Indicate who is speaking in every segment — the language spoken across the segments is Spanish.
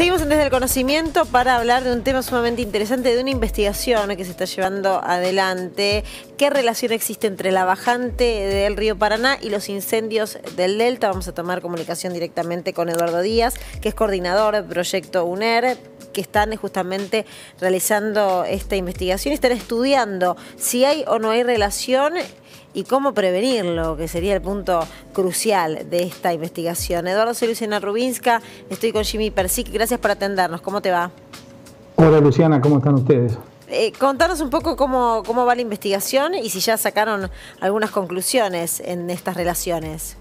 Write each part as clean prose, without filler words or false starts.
Speaker 1: Seguimos en Desde el Conocimiento para hablar de un tema sumamente interesante, de una investigación que se está llevando adelante. ¿Qué relación existe entre la bajante del río Paraná y los incendios del Delta? Vamos a tomar comunicación directamente con Eduardo Díaz, que es coordinador del proyecto UNER, que están justamente realizando esta investigación y están estudiando si hay o no hay relación y cómo prevenirlo, que sería el punto crucial de esta investigación. Eduardo, soy Luciana Rubinska, estoy con Jimmy Persic, gracias por atendernos. ¿Cómo te va?
Speaker 2: Hola Luciana, ¿cómo están ustedes?
Speaker 1: Contanos un poco cómo va la investigación y si ya sacaron algunas conclusiones en estas relaciones.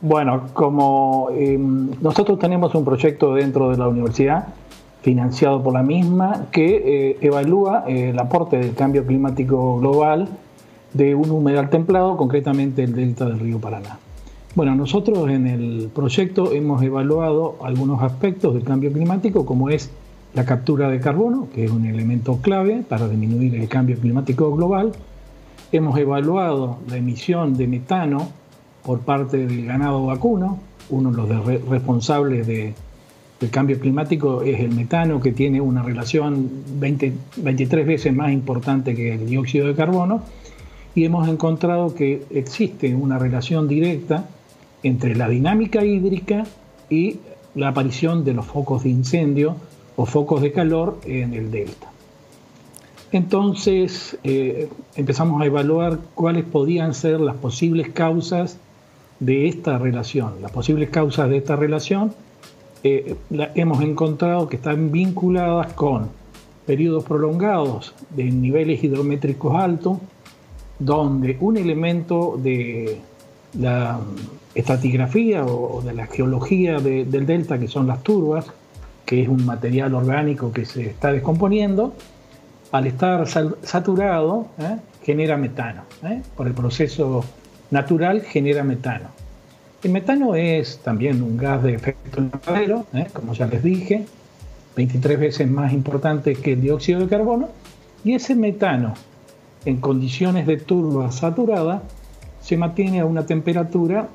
Speaker 2: Bueno, como nosotros tenemos un proyecto dentro de la universidad, financiado por la misma, que evalúa el aporte del cambio climático global de un humedal templado, concretamente el delta del río Paraná. Bueno, nosotros en el proyecto hemos evaluado algunos aspectos del cambio climático, como es la captura de carbono, que es un elemento clave para disminuir el cambio climático global. Hemos evaluado la emisión de metano por parte del ganado vacuno. Uno de los responsables del cambio climático es el metano, que tiene una relación 23 veces más importante que el dióxido de carbono. Y hemos encontrado que existe una relación directa entre la dinámica hídrica y la aparición de los focos de incendio o focos de calor en el delta. Entonces empezamos a evaluar cuáles podían ser las posibles causas de esta relación. Las posibles causas de esta relación hemos encontrado que están vinculadas con periodos prolongados de niveles hidrométricos altos, donde un elemento de la estratigrafía o de la geología del delta, que son las turbas, que es un material orgánico que se está descomponiendo, al estar saturado, genera metano. Por el proceso natural genera metano. El metano es también un gas de efecto invernadero, como ya les dije, 23 veces más importante que el dióxido de carbono, y ese metano, en condiciones de turba saturada, se mantiene a una temperatura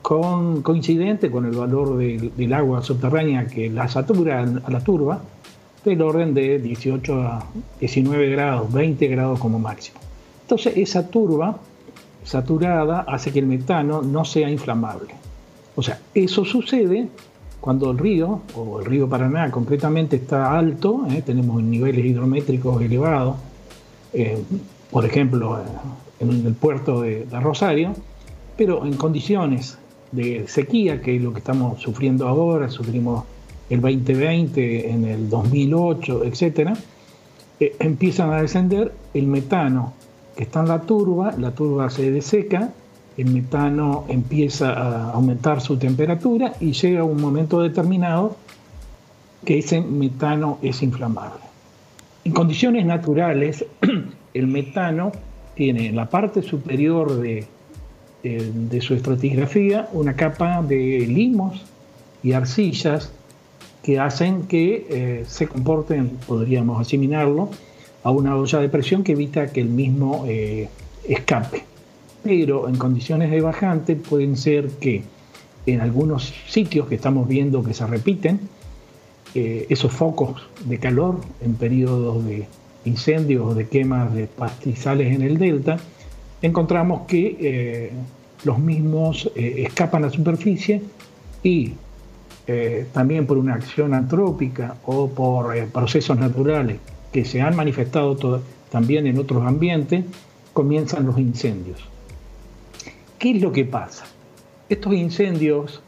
Speaker 2: coincidente con el valor del agua subterránea que la satura a la turba, del orden de 18 a 19 grados, 20 grados como máximo. Entonces esa turba saturada hace que el metano no sea inflamable. O sea, eso sucede cuando el río, o el río Paraná concretamente, está alto, tenemos niveles hidrométricos elevados, por ejemplo, en el puerto de Rosario, pero en condiciones de sequía, que es lo que estamos sufriendo ahora, sufrimos el 2020, en el 2008, etc., empiezan a descender el metano que está en la turba se deseca, el metano empieza a aumentar su temperatura y llega a un momento determinado que ese metano es inflamable. En condiciones naturales, el metano tiene en la parte superior de su estratigrafía una capa de limos y arcillas que hacen que se comporten, podríamos asimilarlo, a una olla de presión que evita que el mismo escape. Pero en condiciones de bajante pueden ser que en algunos sitios que estamos viendo que se repiten, esos focos de calor en periodos de incendios o de quemas de pastizales en el delta, encontramos que los mismos escapan a la superficie y también por una acción antrópica o por procesos naturales que se han manifestado también en otros ambientes, comienzan los incendios. ¿Qué es lo que pasa? Estos incendios,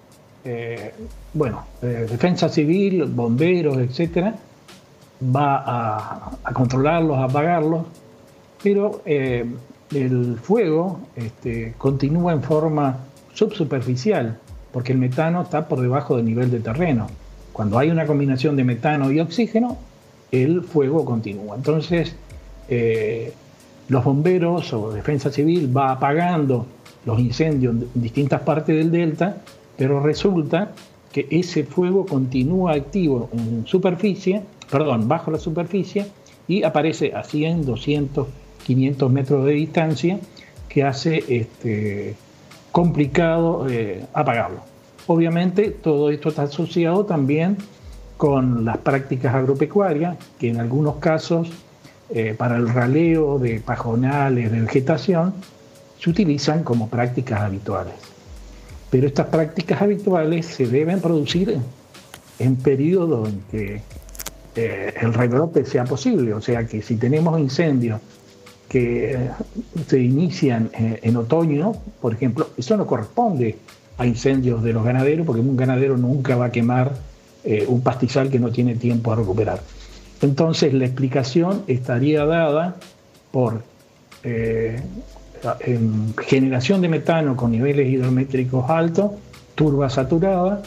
Speaker 2: defensa civil, bomberos, etcétera, va a controlarlos, a apagarlos, pero el fuego continúa en forma subsuperficial, porque el metano está por debajo del nivel de terreno. Cuando hay una combinación de metano y oxígeno, el fuego continúa. Entonces, los bomberos o defensa civil va apagando los incendios en distintas partes del delta, pero resulta que ese fuego continúa activo bajo la superficie, y aparece a 100, 200, 500 metros de distancia, que hace complicado apagarlo. Obviamente todo esto está asociado también con las prácticas agropecuarias, que en algunos casos, para el raleo de pajonales, de vegetación, se utilizan como prácticas habituales. Pero estas prácticas habituales se deben producir en periodos en que el rebrote sea posible. O sea que si tenemos incendios que se inician en otoño, por ejemplo, eso no corresponde a incendios de los ganaderos, porque un ganadero nunca va a quemar un pastizal que no tiene tiempo a recuperar. Entonces la explicación estaría dada por generación de metano con niveles hidrométricos altos, turba saturada,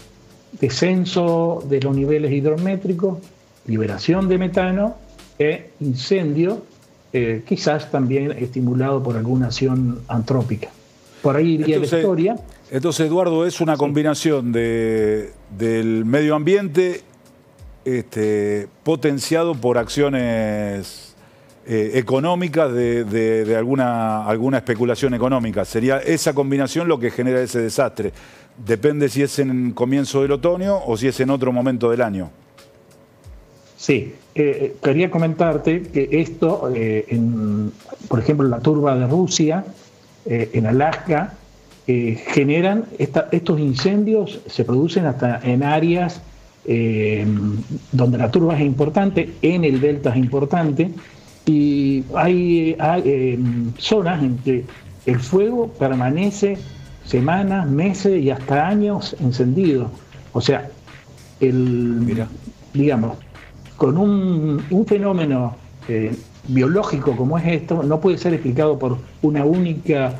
Speaker 2: descenso de los niveles hidrométricos, liberación de metano e incendio, quizás también estimulado por alguna acción antrópica. Por ahí iría la historia.
Speaker 3: Entonces, Eduardo, es una combinación del medio ambiente potenciado por acciones económicas de alguna especulación económica. Sería esa combinación lo que genera ese desastre. Depende si es en comienzo del otoño o si es en otro momento del año. Sí, quería comentarte que esto, por ejemplo, la turba de Rusia, en Alaska, generan estos incendios, se producen hasta en áreas donde la turba es importante, en el delta es importante, y hay zonas en que el fuego permanece semanas, meses y hasta años encendido. O sea, digamos, con un fenómeno biológico como es esto, no puede ser explicado por una única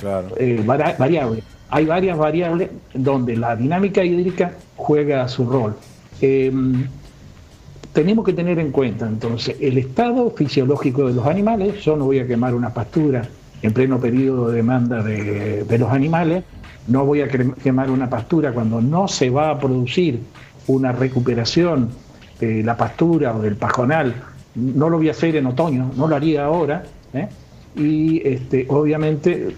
Speaker 3: variable. Hay varias variables donde la dinámica hídrica juega su rol. Tenemos que tener en cuenta entonces el estado fisiológico de los animales. Yo no voy a quemar una pastura en pleno periodo de demanda de los animales, no voy a quemar una pastura cuando no se va a producir una recuperación de la pastura o del pajonal, no lo voy a hacer en otoño, no lo haría ahora, y obviamente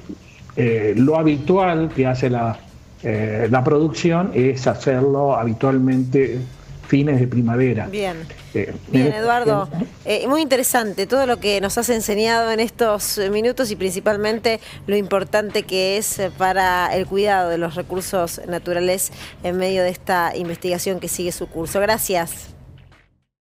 Speaker 3: lo habitual que hace la producción es hacerlo habitualmente fines de primavera.
Speaker 1: Bien, bien, Eduardo, muy interesante todo lo que nos has enseñado en estos minutos y principalmente lo importante que es para el cuidado de los recursos naturales en medio de esta investigación que sigue su curso. Gracias.